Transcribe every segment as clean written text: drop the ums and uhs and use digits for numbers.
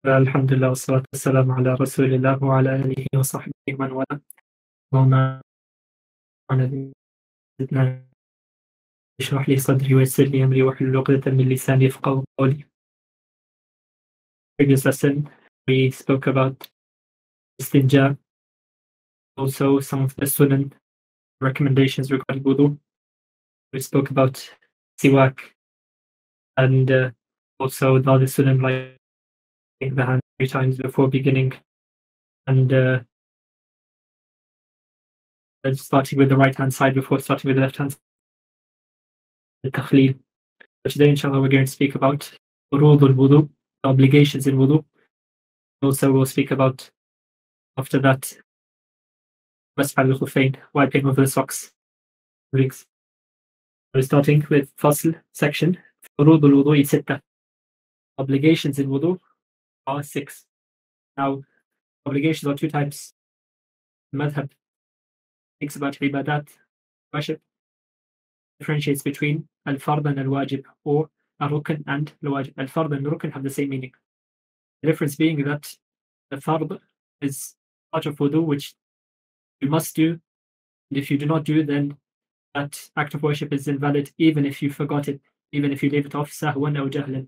الحمد لله والصلاة والسلام على رسول الله وعلى آله وصحبه ومن والاه وما زدنا اشرح لي صدري ويسر لي أمري واحلل عقدة من لساني يفقهوا قولي. Previous lesson we spoke about istinja, also some of the sunan recommendations regarding wudu. We spoke about siwak and also the other sunan like the hand 3 times before beginning and starting with the right hand side before starting with the left hand side. The takhleel. But today, inshallah, we're going to speak about furud al-wudu, the obligations in wudu. Also, we'll speak about, after that, masah al-khuffayn, wiping of the socks, rings. We're starting with fasl section. Furud al-wudu sitta. Obligations in wudu are 6. Now, obligations are 2 types. Madhab speaks about ibadat, worship, differentiates between al-fard and al-wajib, or al-rukn and al-wajib. Al-fard and al-rukn have the same meaning. The difference being that the fard is part of wudu which you must do, and if you do not do, then that act of worship is invalid, even if you forgot it, even if you leave it off sahwan or jahlan,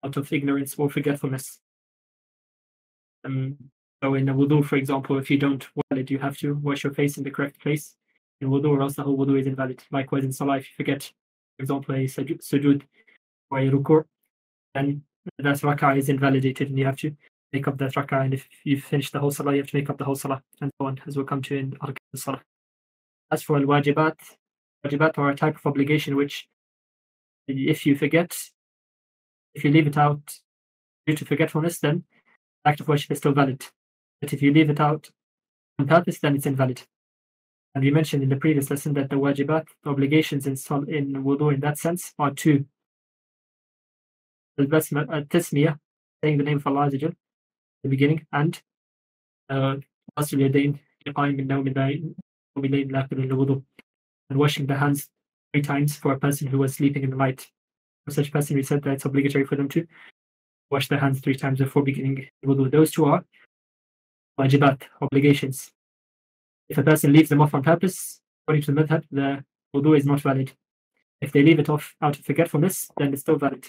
out of ignorance or forgetfulness. So in a wudu, for example, if you don't wash it, you have to wash your face in the correct place in wudu, or else the whole wudu is invalid. Likewise in salah, if you forget, for example, a sujood or a ruku', then that rak'ah is invalidated and you have to make up that rak'ah, and if you finish the whole salah, you have to make up the whole salah, and so on, as we'll come to in arkan salah. As for al-wajibat, wajibat are a type of obligation which, if you forget, if you leave it out due to forgetfulness, then the act of worship is still valid. But if you leave it out on purpose, then it's invalid. And we mentioned in the previous lesson that the wajibat, the obligations in wudu in that sense, are 2. Al-tasmiyah, saying the name of Allah at the beginning, and and washing the hands 3 times for a person who was sleeping in the night. For such a person, we said that it's obligatory for them to wash their hands 3 times before beginning wudu. Those 2 are wajibat, obligations. If a person leaves them off on purpose, according to the madhab, the wudu is not valid. If they leave it off out of forgetfulness, then it's still valid.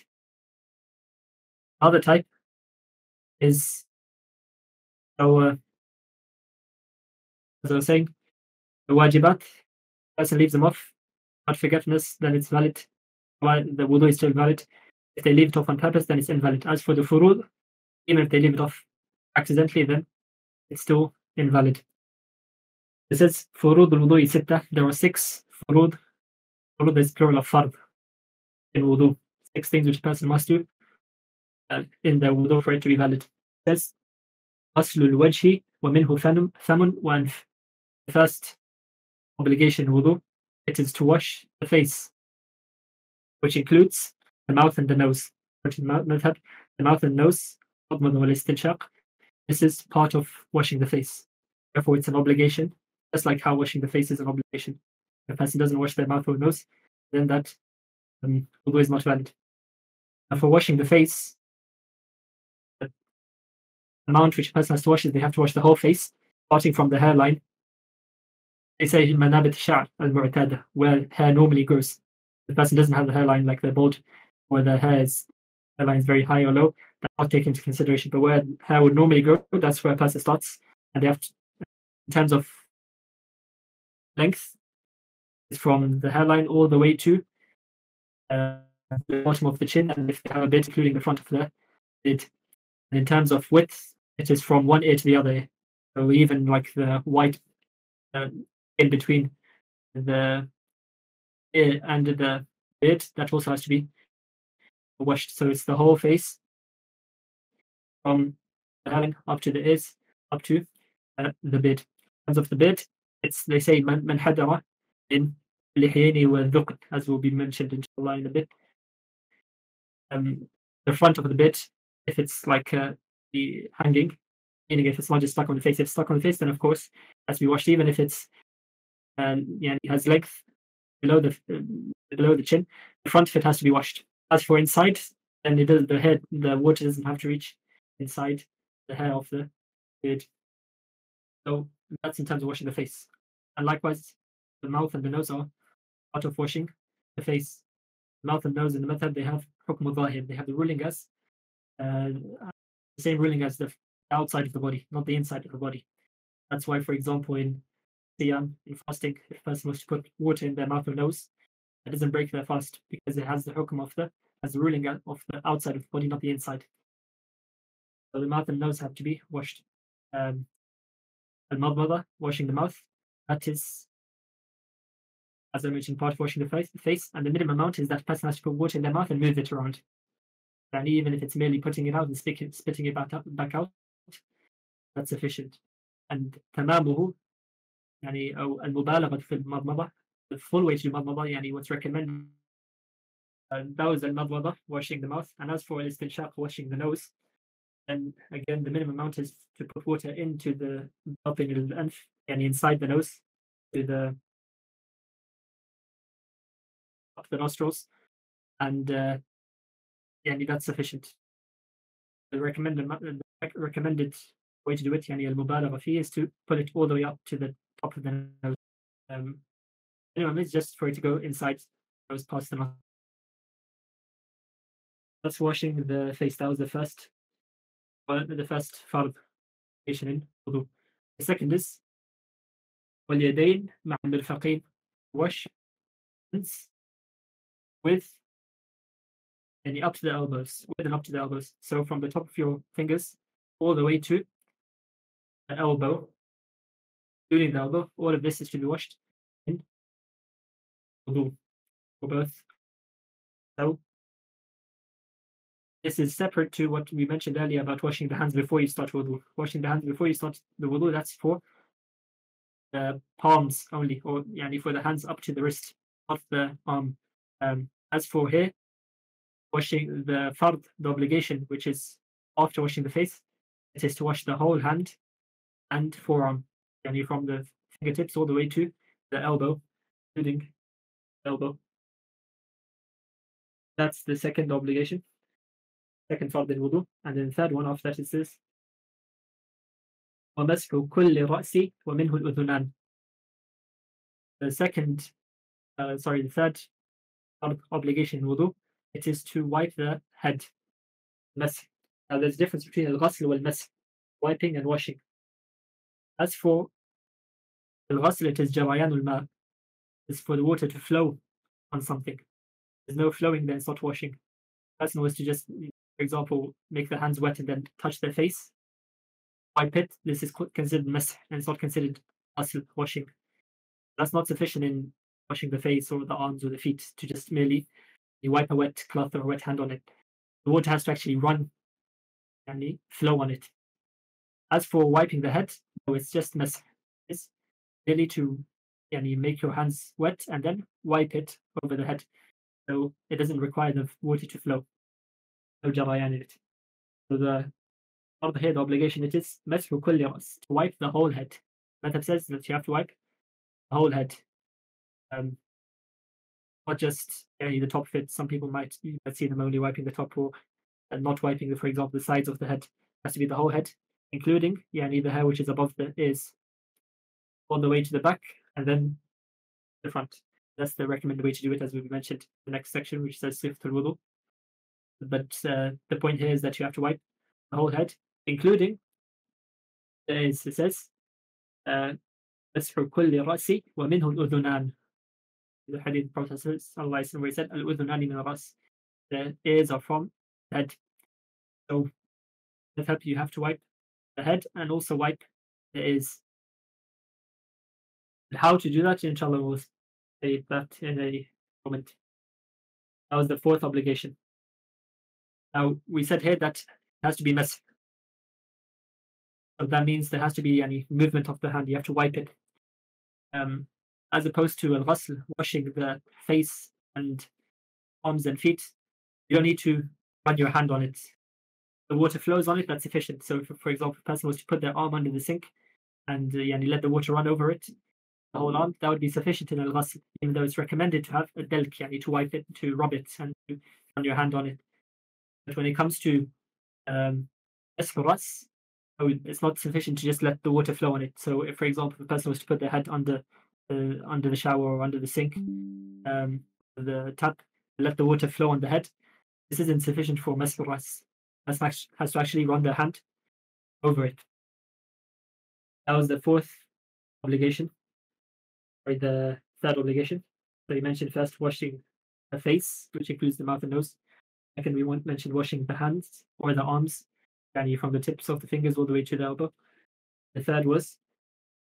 Other type is, as I was saying, the wajibat, person leaves them off out of forgetfulness, then it's valid. While the wudu is still valid. If they leave it off on purpose, then it's invalid. As for the furud, even if they leave it off accidentally, then it's still invalid. This is furud al-wudu sitta. There are 6 furud. Furud is plural of fard in wudu. 6 things which a person must do in the wudu for it to be valid. It says غسل الوجه ومنه فم وأنف. The first obligation in wudu, it is to wash the face, which includes the mouth and the nose. The mouth and nose, this is part of washing the face. Therefore, it's an obligation, just like how washing the face is an obligation. If a person doesn't wash their mouth or nose, then that wudu is not valid. And for washing the face, the amount which a person has to wash is they have to wash the whole face, starting from the hairline. They say manabit sha'r al-mu'tada, where hair normally grows. The person doesn't have the hairline like they're bald, or the hairline is very high or low, that's not taken into consideration. But where hair would normally grow, that's where a person starts. And they have to, in terms of length, it's from the hairline all the way to the bottom of the chin, and if they have a bit, including the front of the lid. And in terms of width, it is from one ear to the other ear. So even like the white in between the ear and the beard, that also has to be washed. So it's the whole face from the hairline up to the ears, up to the beard. In terms of the beard, it's, they say man hadara in lihiyani wa dhukn, as will be mentioned inshallah in a bit. The front of the beard, if it's like the hanging, meaning if it's not just stuck on the face, if it's stuck on the face, then of course it has to be washed, even if it's it has length below the chin. The front of it has to be washed. As for inside, then the water doesn't have to reach inside the hair of the beard. So that's in terms of washing the face. And likewise, the mouth and the nose are part of washing the face. The mouth and nose in the madhab, they have hukm al-zahir. They have the ruling as the same ruling as the outside of the body, not the inside of the body. That's why, for example, in siyam, in fasting, if a person was to put water in their mouth or nose, it doesn't break their fast because it has the hukm of as the ruling of the outside of the body, not the inside. So the mouth and nose have to be washed. Al-madmada, washing the mouth, that is, as I mentioned, part of washing the face, and the minimum amount is that a person has to put water in their mouth and move it around. And even if it's merely putting it out and spitting it back out, that's sufficient. And tamamuhu, يعني أو المبالغة في المضمضة, the full way to do madmada, يعني what's recommended. That was al-madmada, washing the mouth. And as for al-istinshaq, washing the nose, and again, the minimum amount is to put water into the batin al-anf, يعني inside the nose, to the up the nostrils, and يعني that's sufficient. The recommended way to do it, يعني al-mubalagha fi, is to put it all the way up to the top of the nose. Anyway, it's just for it to go inside the nose past the mouth. That's washing the face. That was the first fard in wudu. The second is واليدين مع المرفقين, wash hands with and up to the elbows, with and up to the elbows. So from the top of your fingers all the way to the elbow, including the elbow, all of this is to be washed in wudu for both. So this is separate to what we mentioned earlier about washing the hands before you start wudu. Washing the hands before you start the wudu, that's for the palms only, or yani for the hands up to the wrist, not the arm. As for here, washing the fard, the obligation, which is after washing the face, it is to wash the whole hand and forearm, yani from the fingertips all the way to the elbow, including the elbow. That's the second obligation, second fard in wudu. And then the third one after that is this: وَمَسْحُ كُلِّ رَأْسِ وَمِنْهُ الْأُذُنَانِ. The third obligation in wudu, it is to wipe the head. Masih. Now there's a difference between al-ghasl wal-masih, wiping and washing. As for al-ghasl, it is jarayanul ma, it's for the water to flow on something. There's no flowing, then it's not washing. The person was to just, for example, make their hands wet and then touch their face, wipe it, this is considered masih, and it's not considered ghasl, washing. That's not sufficient in washing the face or the arms or the feet to just merely you wipe a wet cloth or a wet hand on it. The water has to actually run and flow on it. As for wiping the head, no, it's just masih. It's merely to make your hands wet and then wipe it over the head. So it doesn't require the water to flow. No jarayan in it. So the obligation, it is mashu kulli ras, to wipe the whole head. Madhab says that you have to wipe the whole head. Not just the top of it. Some people might see them only wiping the top or not wiping, for example, the sides of the head. It has to be the whole head, including the hair which is above the ears, all the way to the back and then the front. That's the recommended way to do it, as we mentioned in the next section, which says siftul wudu. But the point here is that you have to wipe the whole head, including the ears. It says مسح كل رأس ومنه الأذنان. The hadith Prophet sallallahu alaihi wasallam said al-udhunani min al-ras, the ears are from the head. So you have to wipe the head and also wipe the ears. And how to do that, inshallah, we'll say that in a moment. That was the fourth obligation. Now we said here that it has to be masih. So that means there has to be any movement of the hand. You have to wipe it. As opposed to al-ghasl, washing the face and arms and feet, you don't need to run your hand on it. The water flows on it, that's sufficient. So, for example, if a person was to put their arm under the sink and let the water run over it, the whole arm, that would be sufficient in al-ghasl, even though it's recommended to have a delk, to wipe it, to rub it, and to run your hand on it. But when it comes to as for us, it's not sufficient to just let the water flow on it. So if, for example, the person was to put their head under the shower or under the sink, the tap, let the water flow on the head, this isn't sufficient for mas for us. Has to actually run their hand over it. That was the fourth obligation, or the third obligation. So you mentioned first washing the face, which includes the mouth and nose. Second, we mentioned washing the hands or the arms, from the tips of the fingers all the way to the elbow. The third was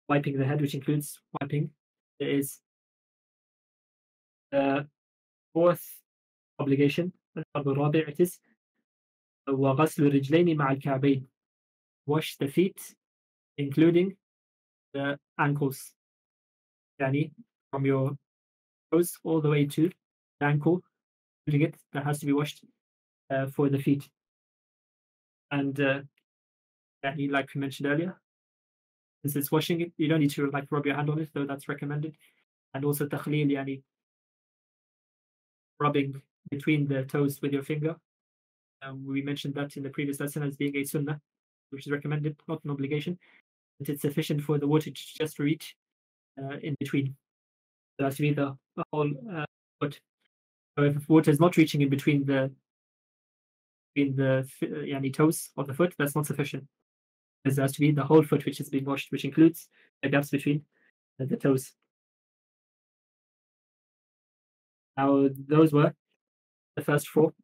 wiping the head, which includes wiping. There is the fourth obligation, it is وغسل الرجلين مع الكعبين. Wash the feet, including the ankles. From your toes all the way to the ankle, including it, that has to be washed for the feet. And like we mentioned earlier, since it's washing it, you don't need to rub your hand on it, though that's recommended. And also takhleel, rubbing between the toes with your finger. We mentioned that in the previous lesson as being a sunnah, which is recommended, not an obligation. But it's sufficient for the water to just reach in between. So that's to be the whole foot. So if water is not reaching in between the toes of the foot, that's not sufficient. Because there has to be the whole foot which is being washed, which includes the gaps between the toes. Now, those were the first four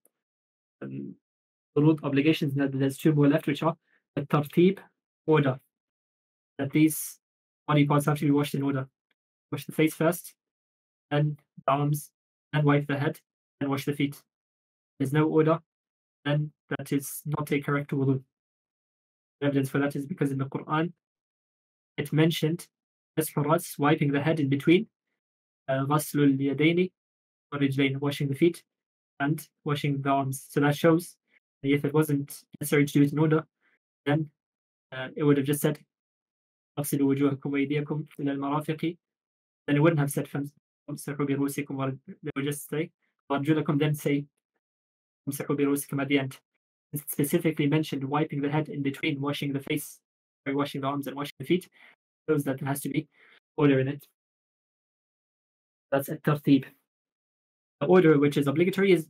obligations. Now, there's two more left, which are the tartib, order. That these body parts have to be washed in order. Wash the face first, then the arms, then wipe the head, then wash the feet. There's no order, then that is not a correct wudu. The evidence for that is because in the Quran, it mentioned, as for us, wiping the head in between, غسل اليدين والرجلين, washing the feet and washing the arms. So that shows that if it wasn't necessary to do it in order, then it would have just said, أغسلوا وجوهكم وأيديكم إلى المرافق. Then it wouldn't have said فامسحوا برؤوسكم. They would just say وأرجلكم, then say فامسحوا برؤوسكم at the end. It specifically mentioned wiping the head in between washing the face, or washing the arms and washing the feet, shows that there has to be order in it. That's a tartib. The order which is obligatory is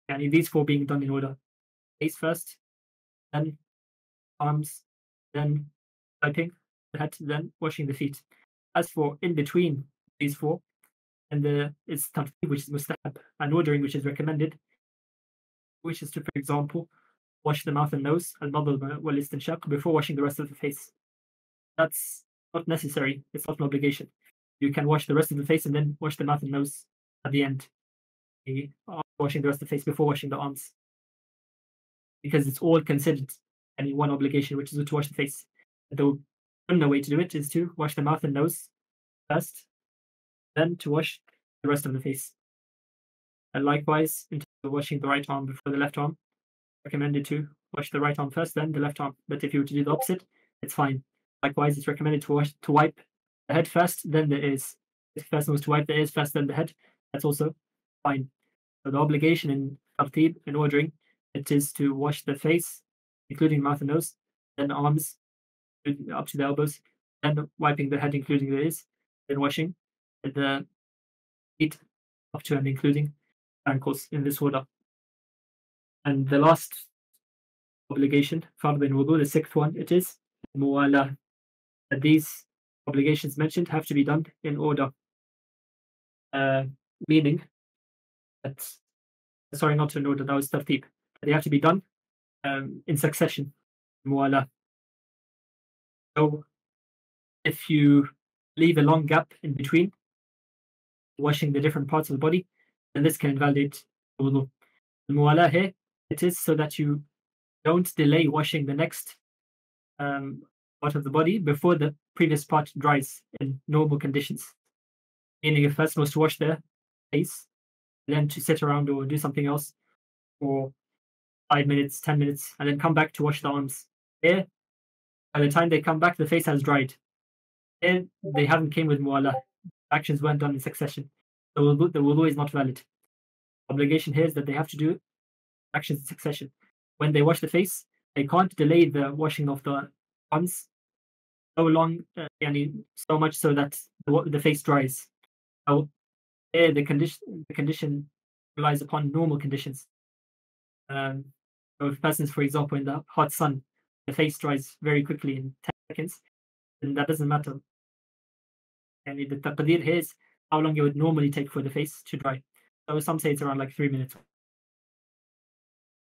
these four being done in order. Face first, then arms, then wiping the head, then washing the feet. As for in between these four, and it's tartib, which is mustahab, and ordering, which is recommended, which is to, for example, wash the mouth and nose, al-madl wal-istinshaq, before washing the rest of the face. That's not necessary. It's not an obligation. You can wash the rest of the face and then wash the mouth and nose at the end. Washing the rest of the face before washing the arms. Because it's all considered one obligation, which is to wash the face. The sunnah way to do it is to wash the mouth and nose first, then to wash the rest of the face. And likewise, in terms of washing the right arm before the left arm, recommended to wash the right arm first, then the left arm. But if you were to do the opposite, it's fine. Likewise, it's recommended to wipe the head first, then the ears. If the person was to wipe the ears first, then the head, that's also fine. So the obligation in tartib, in ordering, it is to wash the face, including mouth and nose, then arms up to the elbows, then wiping the head, including the ears, then washing the feet up to and including ankles, in this order. And the last obligation, fard in wudu, the sixth one, it is muwala. That these obligations mentioned have to be done in order. Meaning that, sorry, not in order, that was tartib. They have to be done in succession. Muwala. So if you leave a long gap in between washing the different parts of the body, then this can invalidate wudu. The muwala here, it is so that you don't delay washing the next part of the body before the previous part dries in normal conditions. Meaning, if a person was to wash their face, then to sit around or do something else for 5 minutes, 10 minutes, and then come back to wash the arms. Here, by the time they come back, the face has dried. Here, they haven't came with muwala. Actions weren't done in succession. The wudu is not valid. Obligation here is that they have to do actions in succession. When they wash the face, they can't delay the washing of the arms so long, so much so that the face dries. So there, the condition relies upon normal conditions. So if a person's, for example, in the hot sun, the face dries very quickly in 10 seconds, then that doesn't matter. And the taqdeer here is how long it would normally take for the face to dry. So some say it's around like 3 minutes.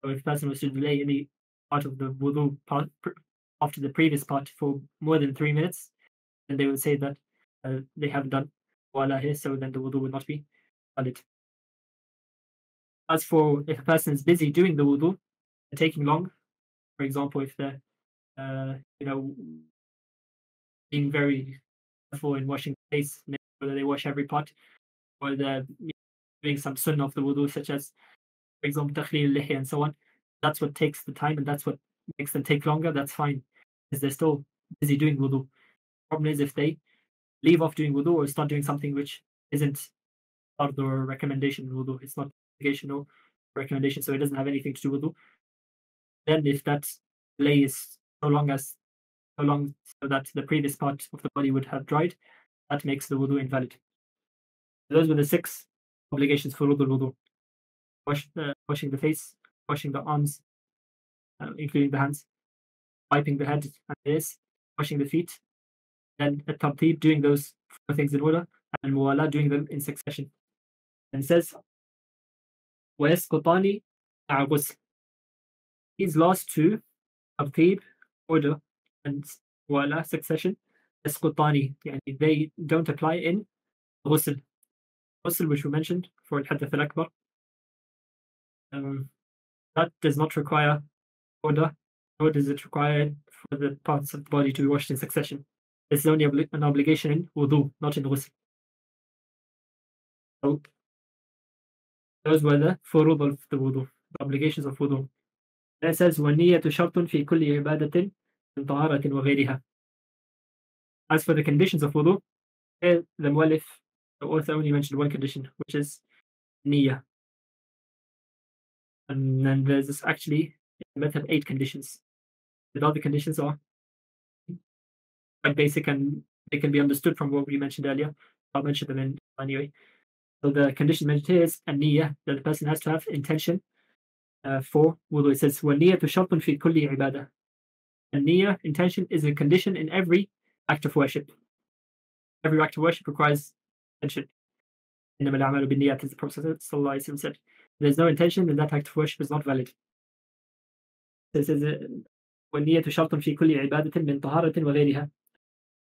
So if a person was to delay any part of the wudu part after the previous part for more than 3 minutes, then they would say that they haven't done wala here, so then the wudu would not be valid. As for if a person is busy doing the wudu, taking long, for example, if they're being very careful in washing the face, whether they wash every part, or they're doing some sunnah of the wudu, such as, for example, takhleel lihi and so on, that's what takes the time and that's what makes them take longer, that's fine, because they're still busy doing wudu. Problem is if they leave off doing wudu or start doing something which isn't part of the recommendation wudu, it's not obligation or recommendation, so it doesn't have anything to do with wudu, then if that delay is so long so that the previous part of the body would have dried, that makes the wudu invalid. Those were the 6 obligations for wudu. Washing the face, washing the arms, including the hands, wiping the head and face, washing the feet, then at-tartib, doing those 4 things in order, and muwala, doing them in succession. And it says, وَيَسْقُطَانِ مَعَ غُسْلٍ. These last 2, tartib, order, and muwala, succession, يَسْقُطَانِ, they don't apply in ghusl. Ghusl, which we mentioned for al-hadath al-akbar, that does not require order, nor does it require for the parts of the body to be washed in succession. This is only an obligation in wudu, not in ghusl. So those were the furud of the wudu, the obligations of wudu. Then it says, وَالنِّيَّةُ شَرْطٌ فِي كُلِّ عِبَادَةٍ مِنْ طَهَارَةٍ وَغَيْرِهَا. As for the conditions of wudu, the muallif, the author, only mentioned one condition, which is niyyah. And then there's actually in the method 8 conditions. The other conditions are quite basic and they can be understood from what we mentioned earlier. I'll mention them in anyway. So the condition mentioned here is an-niyyah, that the person has to have intention for wudu. It says, وَالنِّيَّةُ شَرْطٌ فِي كُلِّ عِبَادَةٍ. An-niyyah, intention, is a condition in every act of worship. Every act of worship requires intention. إِنَّمَا الْأَعْمَالُ بِالنِّيَّاتِ, as the Prophet ﷺ said. If there's no intention, then that act of worship is not valid. So it says, وَالنِّيَّةُ شَرْطٌ فِي كُلِّ عِبَادَةٍ مِنْ طَهَارَةٍ وَغَيْرِهَا.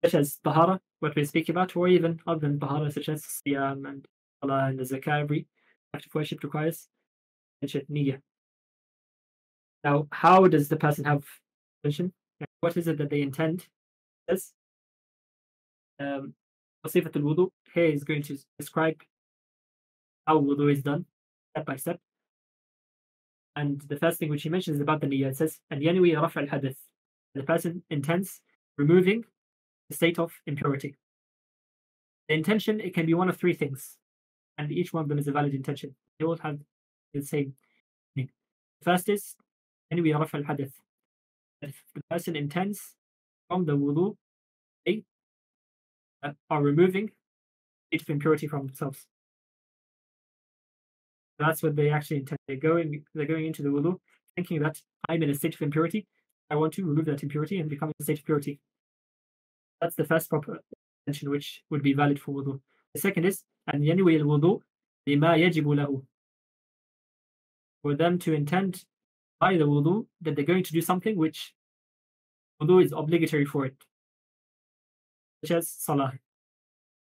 Such as tahara, what we speak about, or even other than tahara, such as siyam and salah and the zakah. Every act of worship requires niyyah. Now, how does the person have intention? What is it that they intend? Yes. Sifat al-wudu here is going to describe how wudu is done step by step. And the first thing which he mentions is about the niyyah. It says, and yanwi raf' al-hadath. The person intends removing the state of impurity. The intention, it can be one of 3 things, and each one of them is a valid intention. They all have the same meaning. First is yanwi raf' al-hadath. If the person intends from the wudu, they are removing state of impurity from themselves. That's what they actually intend. They're going into the wudu thinking that I'm in a state of impurity. I want to remove that impurity and become in a state of purity. That's the first proper intention which would be valid for wudu. The second is أن ينوي الوضوء لما يجب له. For them to intend by the wudu that they're going to do something which wudu is obligatory for it, such as Salah.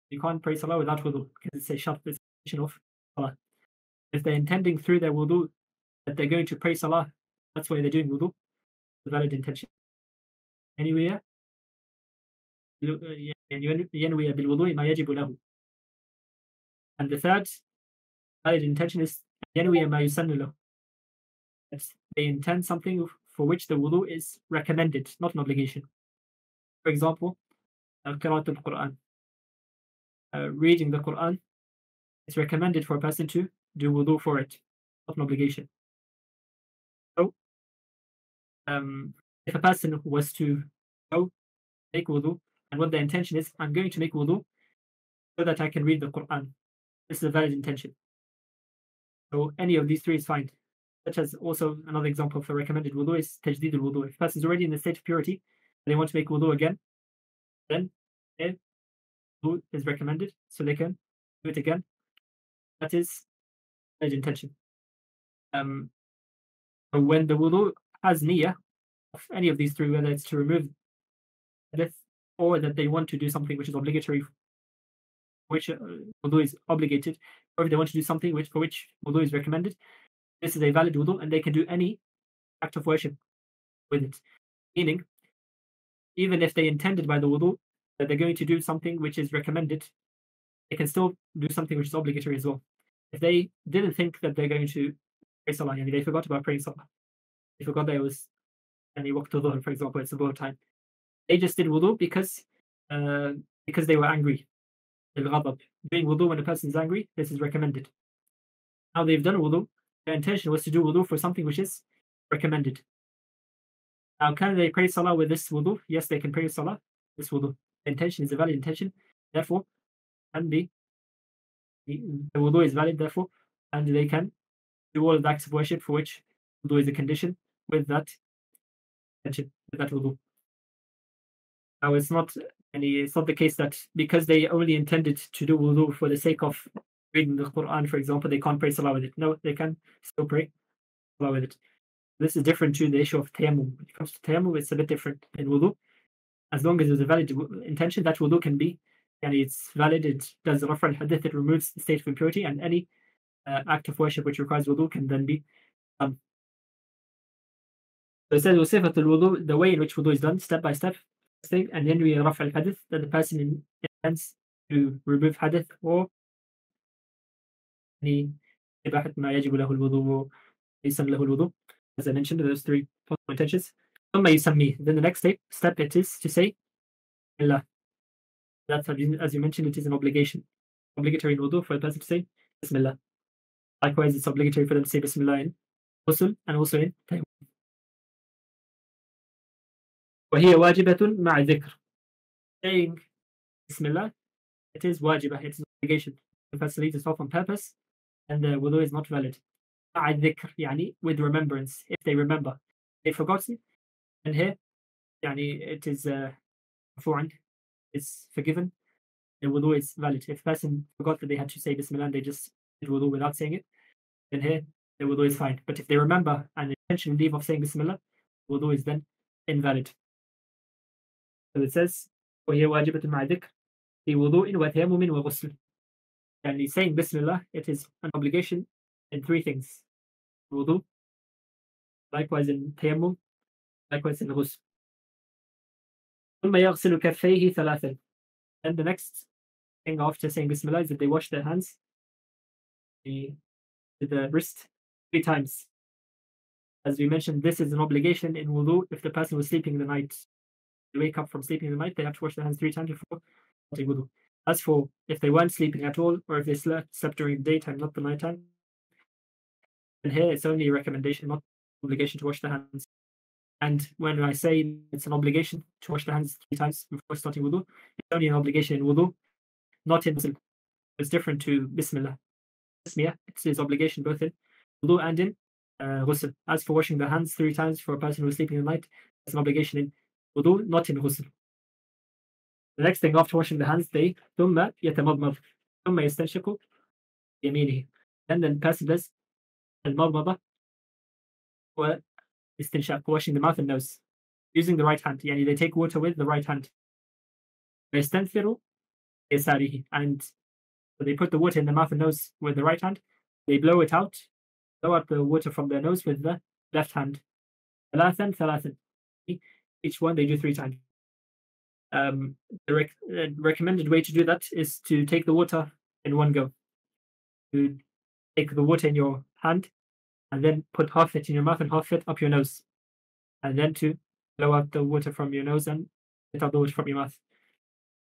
You can't pray Salah without wudu because it's a shart, it's a condition of Salah. If they're intending through their wudu that they're going to pray Salah, that's why they're doing wudu, the valid intention. Anyway, ينوي بالوضوء ما يجب له. And the third valid intention is ينوي ما يسن له. They intend something for which the wudu is recommended, not an obligation. For example, قراءة القرآن, reading the Quran, it's recommended for a person to do wudu for it, not an obligation. So, if a person was to go make wudu, and what the intention is, I'm going to make wudu so that I can read the Quran. This is a valid intention. So any of these three is fine. Such as also another example of a recommended wudu is tajdeed al-wudu. If a person is already in the state of purity and they want to make wudu again, then wudu is recommended, so they can do it again. That is valid intention. So when the wudu has niyyah of any of these three, whether it's to remove hadith or that they want to do something which is obligatory, which wudu is obligated, or if they want to do something for which wudu is recommended, this is a valid wudu, and they can do any act of worship with it. Meaning, even if they intended by the wudu that they're going to do something which is recommended, they can still do something which is obligatory as well. If they didn't think that they're going to pray Salah, and they forgot about praying Salah, they forgot that it was any waqt dhuhr, for example, it's the dhuhr time. They just did wudu because they were angry. Al-ghadab. Doing wudu when a person is angry, this is recommended. Now they've done wudu, their intention was to do wudu for something which is recommended. Now, can they pray Salah with this wudu? Yes, they can pray Salah with this wudu. The intention is a valid intention, therefore, and the wudu is valid, therefore, and they can do all the acts of worship for which wudu is a condition with that intention, with that wudu. Now, it's not the case that because they only intended to do wudu for the sake of reading the Quran, for example, they can't pray Salah with it. No, they can still pray Salah with it. This is different to the issue of tayammum. When it comes to tayammum, it's a bit different in wudu. As long as there's a valid intention, that wudu can be, and it's valid, it does rafa al-hadith, it removes the state of impurity, and any act of worship which requires wudu can then be done. So it says, وصفة الوضوء, the way in which wudu is done, step by step, thing, and then we rafa al-hadith, that the person intends to remove hadith or إباحة ما يجب له الوضوء يسن له الوضوء. As I mentioned, those three possible intentions. ثم يسمي. Then the next step it is to say Allah. That's as you mentioned, it is an obligation. Obligatory in wudu for a person to say Bismillah. Likewise, it's obligatory for them to say Bismillah in ghusl and also in tayammum. وهي واجبة مع ذكر. Saying Bismillah, it is wajibah, it's an obligation. The person leaves itself on purpose, and the wudu is not valid. مع الذكر, يعني with remembrance, if they remember. They've forgotten, and here يعني it is it's forgiven, the wudu is valid. If a person forgot that they had to say Bismillah and they just did wudu without saying it, then here the wudu is fine. But if they remember and they intentionally leave off saying Bismillah, wudu is then invalid. So it says, وهي واجبة مع ذكر في وضوء وتيمم وغسل. And he's saying Bismillah, it is an obligation in three things: wudu, likewise in tayammum, likewise in ghusl. ثم يغسل كفيه ثلاثا. And the next thing after saying Bismillah is that they wash their hands, the wrist 3 times. As we mentioned, this is an obligation in wudu. If the person was sleeping in the night, they wake up from sleeping in the night, they have to wash their hands 3 times before starting wudu. As for if they weren't sleeping at all, or if they slept during the daytime, not the nighttime, and here it's only a recommendation, not obligation to wash the hands. And when I say it's an obligation to wash the hands 3 times before starting wudu, it's only an obligation in wudu, not in ghusl. It's different to Bismillah. Bismillah, it is obligation both in wudu and in ghusl. As for washing the hands 3 times for a person who is sleeping in the night, it's an obligation in wudu, not in ghusl. The next thing after washing the hands, they ثم يتمضمض ثم يستنشق بيمينه. And then the person does المضمضة واستنشاق, washing the mouth and nose using the right hand. Yani they take water with the right hand. ويستنثر بيساره, and so they put the water in the mouth and nose with the right hand. They blow out the water from their nose with the left hand. ثلاثا. Each one they do 3 times. The recommended way to do that is to take the water in one go. To take the water in your hand and then put half it in your mouth and half it up your nose, and then to blow out the water from your nose and let out the water from your mouth.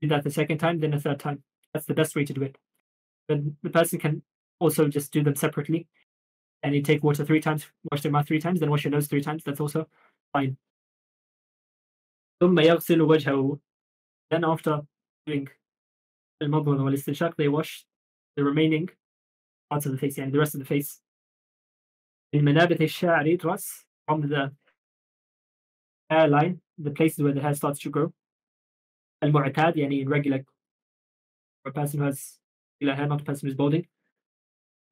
Do that the second time, then a third time. That's the best way to do it. But the person can also just do them separately, and you take water 3 times, wash their mouth 3 times, then wash your nose 3 times. That's also fine. ثم يغسل وجهه. Then after doing المضمضة والاستنشاق, they wash the remaining parts of the face, and the rest of the face. من منابت الشعر الرأس, from the hairline, the places where the hair starts to grow. المعتاد, يعني regular, for a person who has regular hair, not a person who's balding.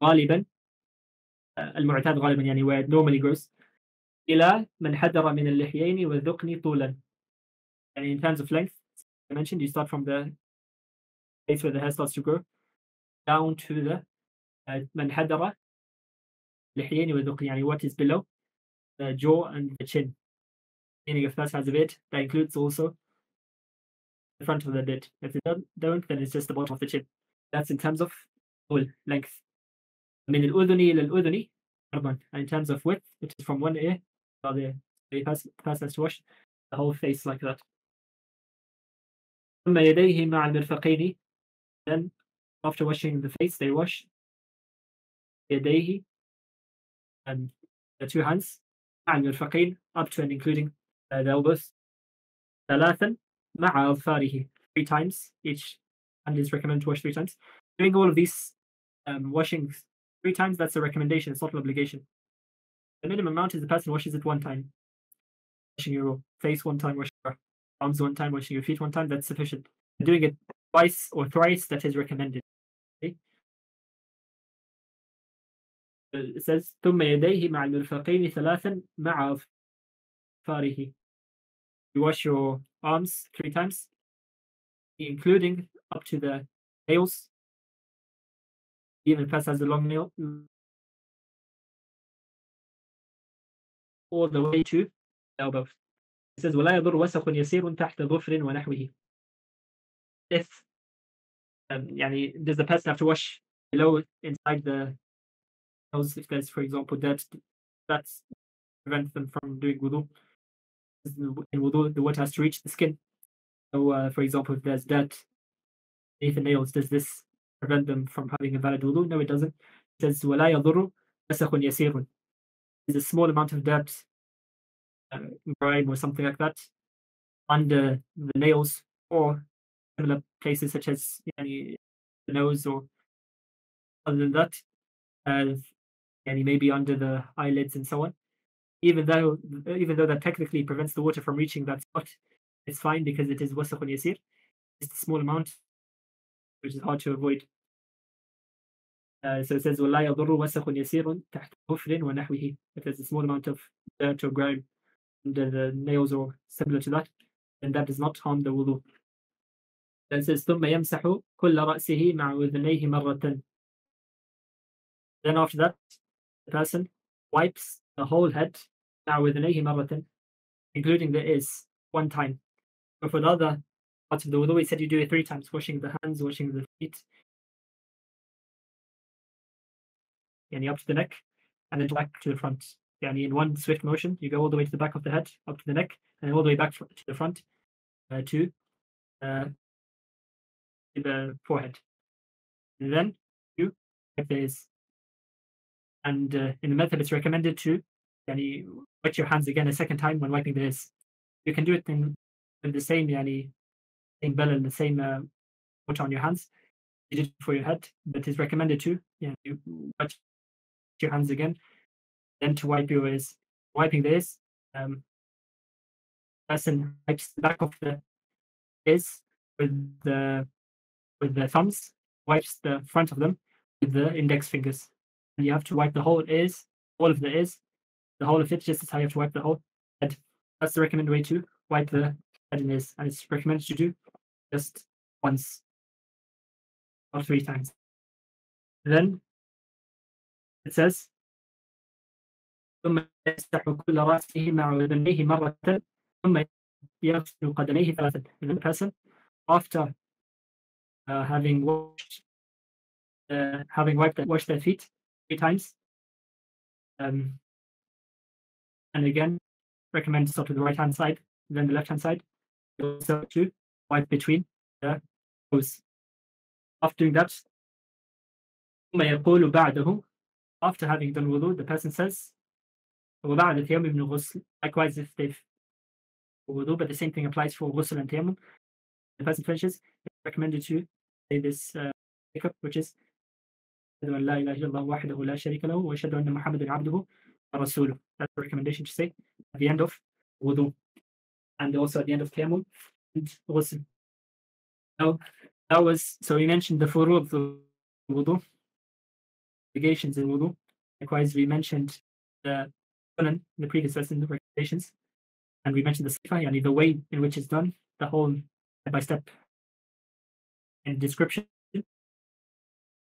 غالبا, المعتاد غالبا يعني where it normally grows. إلى من حدر من اللحيين والذقن طولا. And in terms of length, I mentioned you start from the place where the hair starts to grow down to the من حدر اللحيين والذقن, يعني what is below the jaw and the chin. Meaning if that has a beard, that includes also the front of the beard. If it don't, then it's just the bottom of the chin. That's in terms of length. من الأذن إلى الأذن عرضا. And in terms of width, it is from one ear to the other ear. So the person has to wash the whole face like that. ثم يديه مع المرفقين. Then after washing the face, they wash يديه and the two hands مع المرفقين up to and including the elbows. ثلاثا مع أظفاره, 3 times. Each hand is recommended to wash 3 times. Doing all of these washing 3 times, that's a recommendation, it's not an obligation. The minimum amount is the person washes it 1 time. Washing your face 1 time, washing your arms 1 time, washing your feet 1 time, that's sufficient. Doing it twice or thrice, that is recommended. Okay? It says ثم يديه مع المرفقين ثلاثا مع أظفاره. You wash your arms 3 times, including up to the nails. Even if the person has a long nail, all the way to the elbow. It says ولا يضر وسخ يسير تحت ظفر ونحوه. If يعني does the person have to wash below, inside the nose, if there's, for example, dirt that's prevents them from doing wudu. In wudu, the water has to reach the skin. So, for example, if there's dirt beneath the nails, does this prevent them from having a valid wudu? No, it doesn't. It says ولا يضر وسخ يسير. There's a small amount of dirt, grime or something like that, under the nails or similar places such as the nose, or other than that, maybe under the eyelids and so on. Even though that technically prevents the water from reaching that spot, it's fine because it is wasakhun yasir. It's a small amount, which is hard to avoid. So it says ولا يضر وسخ يسير تحت ظفر ونحوه. If there's a small amount of dirt or grime under the nails or similar to that, then that does not harm the wudu. Then it says ثم يمسح كل رأسه مع أذنيه مرة. Then after that, the person wipes the whole head مع أذنيه مرة, including the ears, 1 time. But for the other parts of the wudu, we said you do it 3 times, washing the hands, washing the feet, up to the neck, and then back to the front. In one swift motion, you go all the way to the back of the head, up to the neck, and then all the way back to the front, to the forehead. And then you wipe the ears. And in the method, it's recommended to wet your hands again a 2nd time when wiping the ears. You can do it in the same same bell and the same water on your hands. You did it for your head, but it's recommended to you wet your hands again, then to wipe your ears. Wiping the ears, person wipes the back of the ears with the thumbs, wipes the front of them with the index fingers. And you have to wipe the whole ears, all of the ears, the whole of it, just as how you have to wipe the whole head. That's the recommended way to wipe the head and ears, and it's recommended to do just once or 3 times. Then it says ثم يمسح كل رأسه مع أذنيه مرة ثم يغسل قدميه 3. And then the person, after having washed washed their feet 3 times, and again recommend to start with the right hand side, then the left hand side, also to wipe between the toes. After doing that, ثم يقول بعده, after having done wudu, the person says وبعد التيمم من الغسل. Likewise, if they've wudu, but the same thing applies for ghusl and tayammum. The person finishes, it's recommended to say this hiccup, which is أشهد أن لا إله إلا الله وحده لا شريك له وأشهد أن محمدا عبده ورسوله. That's the recommendation to say at the end of wudu and also at the end of tayammum and ghusl. Now, that was, so we mentioned the furu of the wudu, obligations in wudu. Likewise, we mentioned the sunan in the previous lesson, the recommendations, and we mentioned the sifah, yani the way in which it's done, the whole step-by-step and description